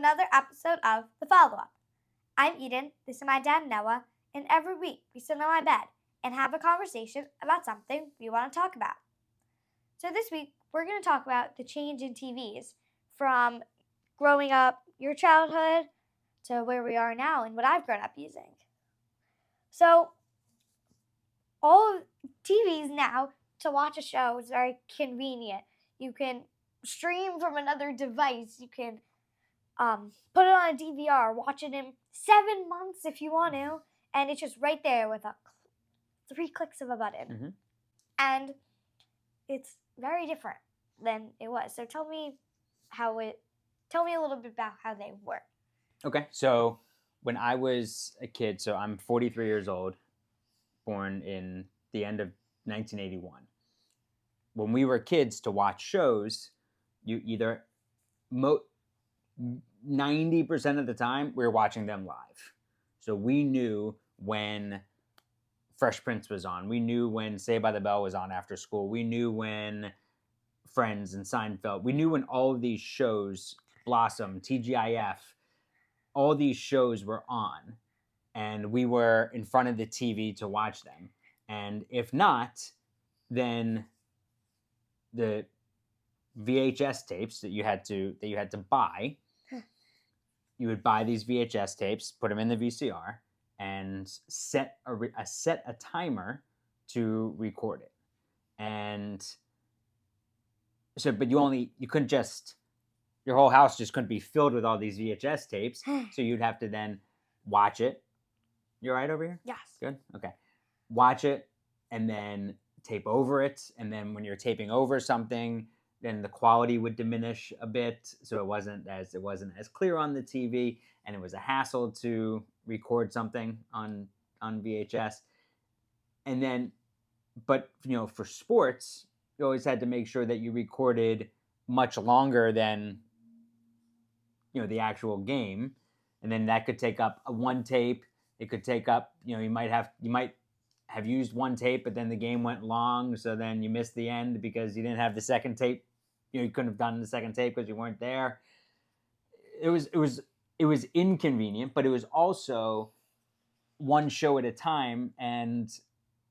another episode of The Follow-Up. I'm Eden, this is my dad Noah, and every week we sit on my bed and have a conversation about something we want to talk about. So this week, we're going to talk about the change in TVs from growing up, your childhood, to where we are now and what I've grown up using. So, all of TVs now, to watch a show is very convenient. You can stream from another device. You can put it on a DVR, watch it in 7 months if you want to, and it's just right there with 3 clicks of a button. Mm-hmm. And it's very different than it was. So tell me a little bit about how they work. Okay, so when I was a kid, so I'm 43 years old, born in the end of 1981. When we were kids to watch shows, you either 90% of the time we were watching them live. So we knew when Fresh Prince was on. We knew when Saved by the Bell was on after school. We knew when Friends and Seinfeld. We knew when all of these shows, Blossom, TGIF, all these shows were on, and we were in front of the TV to watch them. And if not, then the VHS tapes that you had to buy, you would buy these VHS tapes, put them in the VCR, and set a timer to record it. And so, but you couldn't just, your whole house just couldn't be filled with all these VHS tapes. So you'd have to then watch it. You all right over here? Yes. Good? Okay. Watch it and then tape over it. And then when you're taping over something, then the quality would diminish a bit. So it wasn't as clear on the TV, and it was a hassle to record something on VHS. And then, but for sports, you always had to make sure that you recorded much longer than the actual game, and then that could take up one tape. It could take up, you might have used one tape, but then the game went long, so then you missed the end because you didn't have the second tape. You couldn't have done the second tape because you weren't there. It was inconvenient, but it was also one show at a time, and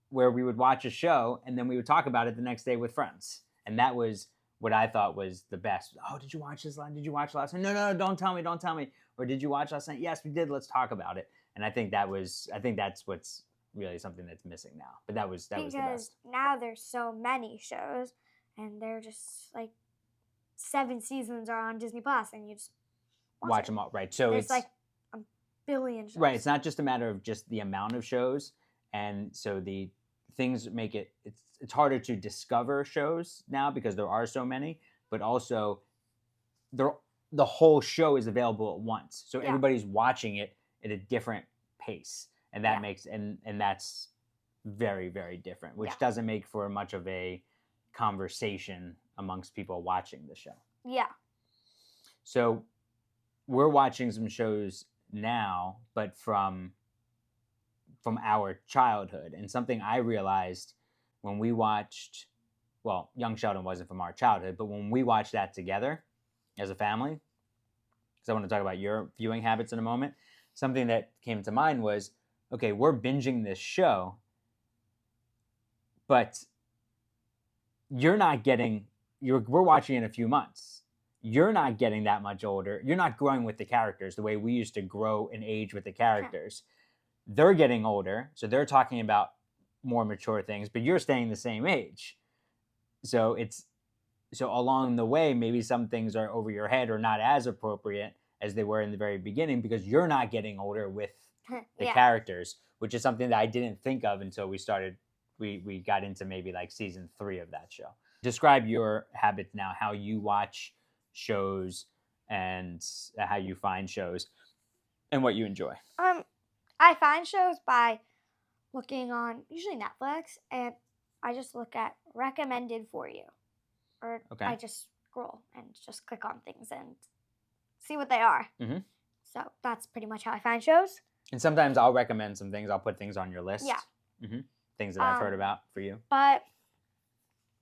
where we would watch a show and then we would talk about it the next day with friends, and that was what I thought was the best. Oh, did you watch this last? Did you watch last night? No, don't tell me. Or did you watch last night? Yes, we did. Let's talk about it. And I think that's what's really something that's missing now. But that was the best. Because now there's so many shows, and they're just like 7 seasons are on Disney Plus, and you just watch them all. Right. So it's like a billion shows. Right. It's not just a matter of just the amount of shows, and so the things make it's harder to discover shows now because there are so many, but also the whole show is available at once. So everybody's watching it at a different pace. And that makes and that's very, very different, which doesn't make for much of a conversation amongst people watching the show. Yeah. So we're watching some shows now, but from our childhood. And something I realized when we watched, well, Young Sheldon wasn't from our childhood, but when we watched that together as a family, because I want to talk about your viewing habits in a moment, something that came to mind was, okay, we're binging this show, but we're watching it in a few months. You're not getting that much older. You're not growing with the characters the way we used to grow and age with the characters. They're getting older, so they're talking about more mature things, but you're staying the same age. So along the way, maybe some things are over your head or not as appropriate as they were in the very beginning because you're not getting older with the characters, which is something that I didn't think of until we got into maybe like season 3 of that show. Describe your habits now, how you watch shows and how you find shows and what you enjoy. I find shows by looking on usually Netflix, and I just look at recommended for you, or I just scroll and just click on things and see what they are. Mm-hmm. So that's pretty much how I find shows. And sometimes I'll recommend some things. I'll put things on your list. Yeah. Mm-hmm. Things that I've heard about for you. But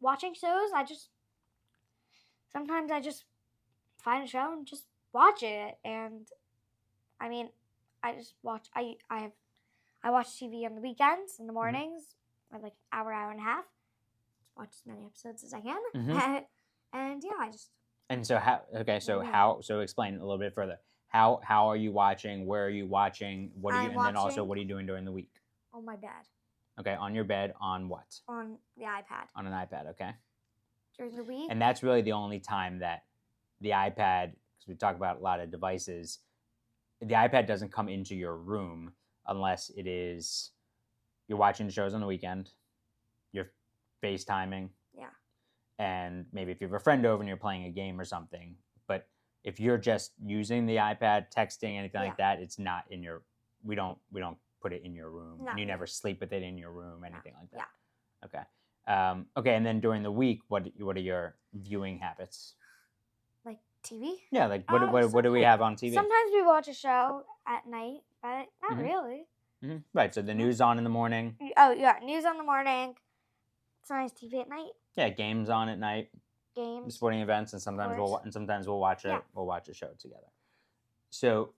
watching shows, sometimes I just find a show and just watch it, and I mean, I just watch. I watch TV on the weekends, in the mornings, or like hour and a half. Just watch as many episodes as I can, and yeah, I just. And so how? Okay, so how? So explain a little bit further. How are you watching? Where are you watching? What are you? And then also, what are you doing during the week? On my bed. Okay, on your bed, on what? On the iPad. On an iPad, okay. During the week. And that's really the only time that the iPad, because we talk about a lot of devices, the iPad doesn't come into your room unless it is you're watching shows on the weekend, you're FaceTiming. Yeah. And maybe if you have a friend over and you're playing a game or something. But if you're just using the iPad, texting, anything like that, it's not in your. We don't put it in your room, and you never sleep with it in your room, anything like that. Yeah. Okay. Okay, and then during the week, what are your viewing habits? Like TV? Yeah, like what do we have on TV? Sometimes we watch a show at night, but not really. Right, so the news on in the morning. Oh yeah, news on the morning. Sometimes TV at night. Yeah, games on at night. Games. Sporting events, and sometimes we'll watch a show together. So,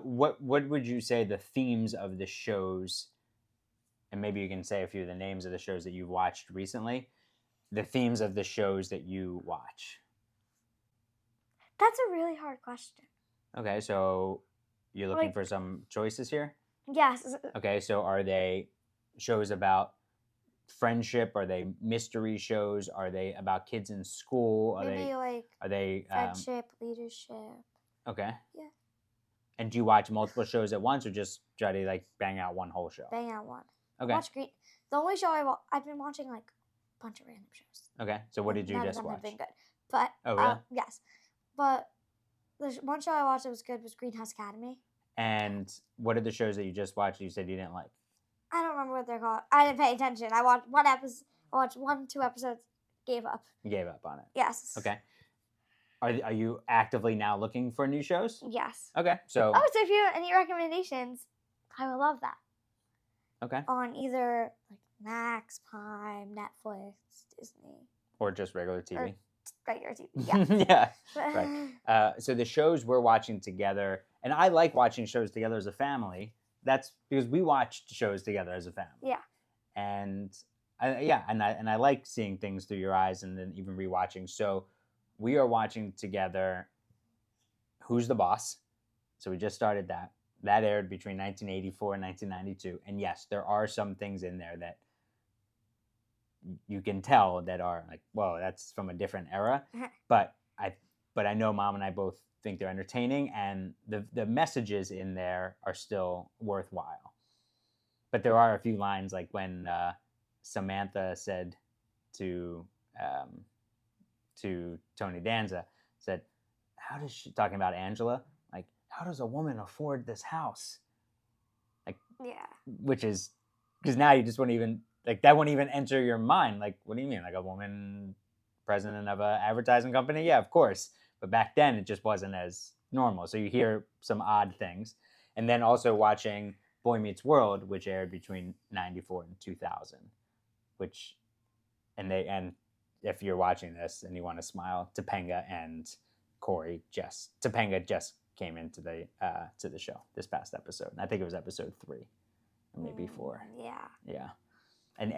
what would you say the themes of the shows? And maybe you can say a few of the names of the shows that you've watched recently. The themes of the shows that you watch. That's a really hard question. Okay, so you're looking for some choices here? Yes. Okay, so are they shows about friendship? Are they mystery shows? Are they about kids in school? Are they friendship, leadership? Okay. Yeah. And do you watch multiple shows at once, or just try to like bang out one whole show? Bang out one. Okay. Watch Green. The only show I've been watching like a bunch of random shows. Okay. So what did you just watch? None of them have been good. But really? Yes. But the one show I watched that was good was Greenhouse Academy. And what are the shows that you just watched you said you didn't like? I don't remember what they're called. I didn't pay attention. I watched one episode. I watched 1-2 episodes. Gave up. You gave up on it. Yes. Okay. Are you actively now looking for new shows? Yes. Okay. So. Oh, so if you have any recommendations, I would love that. Okay. On either like Max, Prime, Netflix, Disney, or just regular TV. Or regular TV. Yeah. Yeah. Right. So the shows we're watching together, and I like watching shows together as a family. That's because we watched shows together as a family. Yeah. And I like seeing things through your eyes, and then even rewatching. So we are watching together Who's the Boss? So we just started that. That aired between 1984 and 1992. And yes, there are some things in there that you can tell that are like, whoa, that's from a different era. But I know Mom and I both think they're entertaining, and the messages in there are still worthwhile. But there are a few lines like when Samantha said to Tony Danza, said, how does she, talking about Angela, like, how does a woman afford this house? Like, yeah. Which is, because now you just wouldn't even, like, that wouldn't even enter your mind. Like, what do you mean? Like a woman president of an advertising company? Yeah, of course. But back then it just wasn't as normal. So you hear some odd things. And then also watching Boy Meets World, which aired between 94 and 2000, and if you're watching this and you want to smile, Topanga and Corey Topanga just came into the to the show this past episode. And I think it was episode 3 or maybe 4. Yeah. And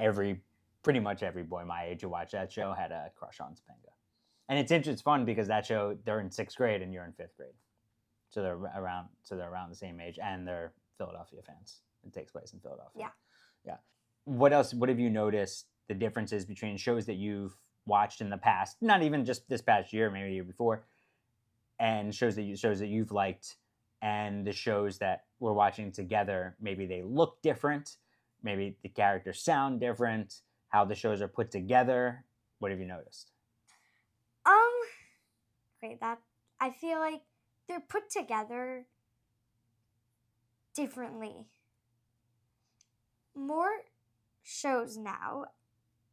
pretty much every boy my age who watched that show had a crush on Topanga. And it's fun because that show, they're in 6th grade and you're in 5th grade. So they're around the same age, and they're Philadelphia fans. It takes place in Philadelphia. Yeah. What else? What have you noticed the differences between shows that you've watched in the past, not even just this past year, maybe the year before, and shows that you've liked, and the shows that we're watching together? Maybe they look different, maybe the characters sound different, how the shows are put together. What have you noticed? Great. That I feel like they're put together differently. More shows now,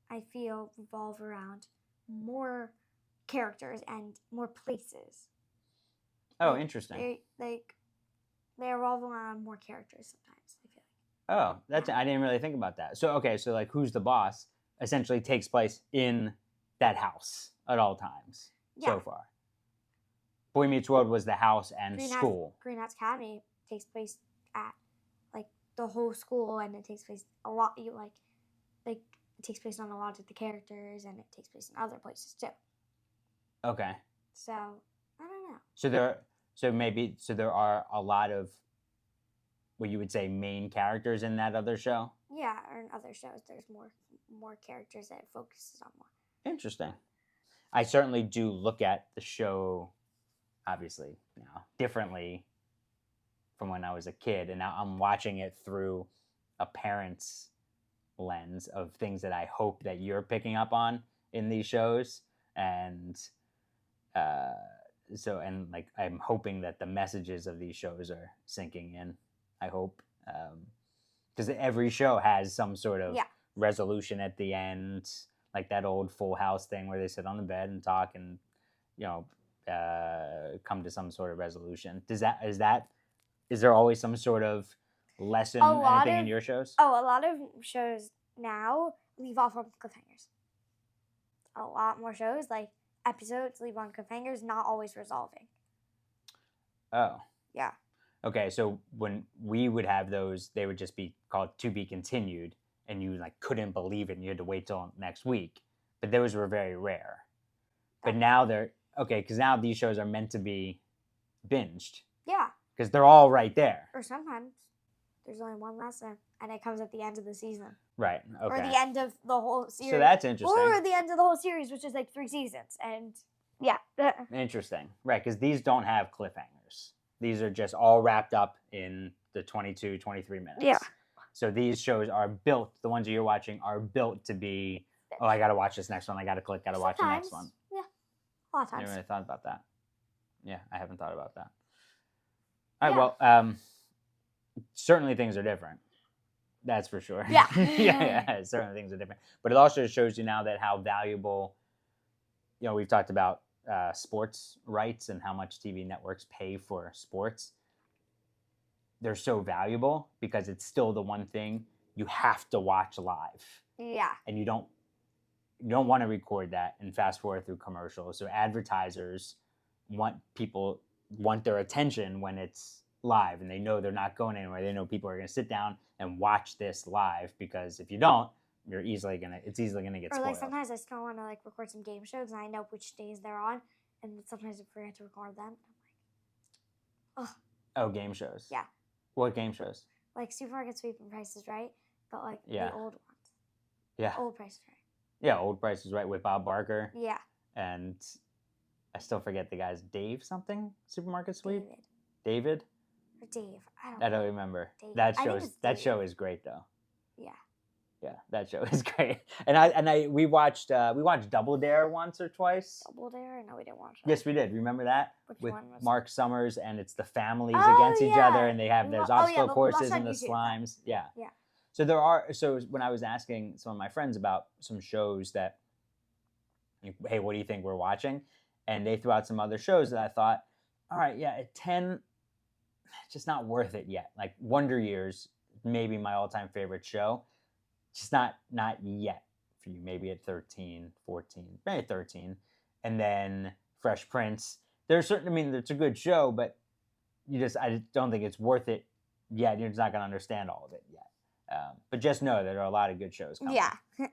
I feel, revolve around more characters and more places. Oh, interesting. They revolve around more characters sometimes, I feel like. Oh, I didn't really think about that. So like Who's the Boss essentially takes place in that house at all times so far. Boy Meets World was the house and Greenhouse- school. Greenhouse Academy takes place at like the whole school, and it takes place a lot. It takes place on a lot of the characters, and it takes place in other places too. Okay. So I don't know. So there are a lot of what you would say main characters in that other show. Yeah, or in other shows, there's more characters that it focuses on more. Interesting. I certainly do look at the show, obviously, differently from when I was a kid, and now I'm watching it through a parent's lens of things that I hope that you're picking up on in these shows, and I'm hoping that the messages of these shows are sinking in. I hope, because every show has some sort of resolution at the end, like that old Full House thing where they sit on the bed and talk and come to some sort of resolution. Is there always some sort of lesson in your shows? Oh, a lot of shows now leave off on cliffhangers. A lot more shows, like episodes, leave on cliffhangers, not always resolving. Oh. Yeah. Okay, so when we would have those, they would just be called to be continued, and you couldn't believe it, and you had to wait till next week. But those were very rare. But now because now these shows are meant to be binged. Yeah. Because they're all right there. Or sometimes there's only one lesson, and it comes at the end of the season. Right. Okay. Or the end of the whole series. So that's interesting. Or the end of the whole series, which is like 3 seasons, and yeah. Interesting. Right, because these don't have cliffhangers. These are just all wrapped up in the 22, 23 minutes. Yeah. So these shows are built, the ones that you're watching are built to be, oh, I got to watch this next one. I got to click, got to watch the next one. Yeah. A lot of I times. never really thought about that. Yeah, I haven't thought about that. All right, well, certainly things are different. That's for sure. Yeah. yeah, certainly things are different. But it also shows you now that how valuable, we've talked about sports rights and how much TV networks pay for sports. They're so valuable because it's still the one thing you have to watch live. Yeah. And you don't want to record that and fast forward through commercials. So advertisers want their attention when it's live, and they know they're not going anywhere. They know people are going to sit down and watch this live, because if you don't, it's easily gonna get spoiled. Or sometimes I still want to record some game shows, and I know which days they're on, and sometimes I forget to record them. I'm like, ugh. Oh, game shows. Yeah. What game shows? Like Supermarket Sweep and Price is Right, but the old ones. Yeah. Old Price is Right. Yeah, Old Price is Right with Bob Barker. Yeah. And I still forget the guy's Dave something. Supermarket Sweep. David. Or Dave. I don't remember. Dave. That show is great though. Yeah. Yeah, that show is great. And we watched Double Dare once or twice. Double Dare? No, we didn't watch that. Yes, we did. Remember that? Which with one was Mark Summers, and it's the families Oh, against each other, and they have there's obstacle but courses that's and on the YouTube. slimes. Yeah. Yeah. So when I was asking some of my friends about some shows that, hey, what do you think we're watching? And they threw out some other shows that I thought, all right, yeah, at 10, it's just not worth it yet. Like Wonder Years, maybe my all-time favorite show. Just not yet for you. Maybe at 13, 14, maybe 13. And then Fresh Prince. It's a good show, but I don't think it's worth it yet. You're just not going to understand all of it yet. But just know that there are a lot of good shows coming. Yeah. Yeah.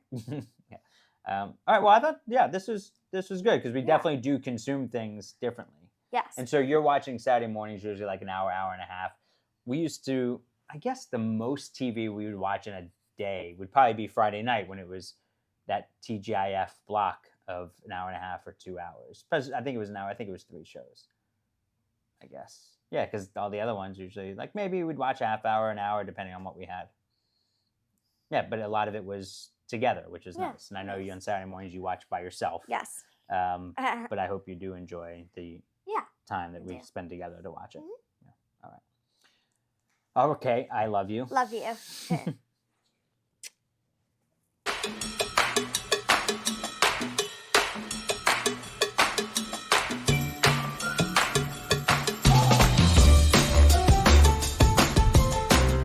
All right. Well, I thought, this was good, because we definitely do consume things differently. Yes. And so you're watching Saturday mornings, usually like an hour and a half. We used to, I guess the most TV we would watch in a day would probably be Friday night, when it was that TGIF block of an hour and a half or 2 hours. I think it was an hour. I think it was 3 shows, I guess. Yeah, because all the other ones usually, maybe we'd watch a half hour, an hour, depending on what we had. Yeah, but a lot of it was together, which is nice. And I know you on Saturday mornings you watch by yourself. Yes. But I hope you do enjoy the time that we spend together to watch it. Mm-hmm. Yeah. All right. Okay, I love you. Love you.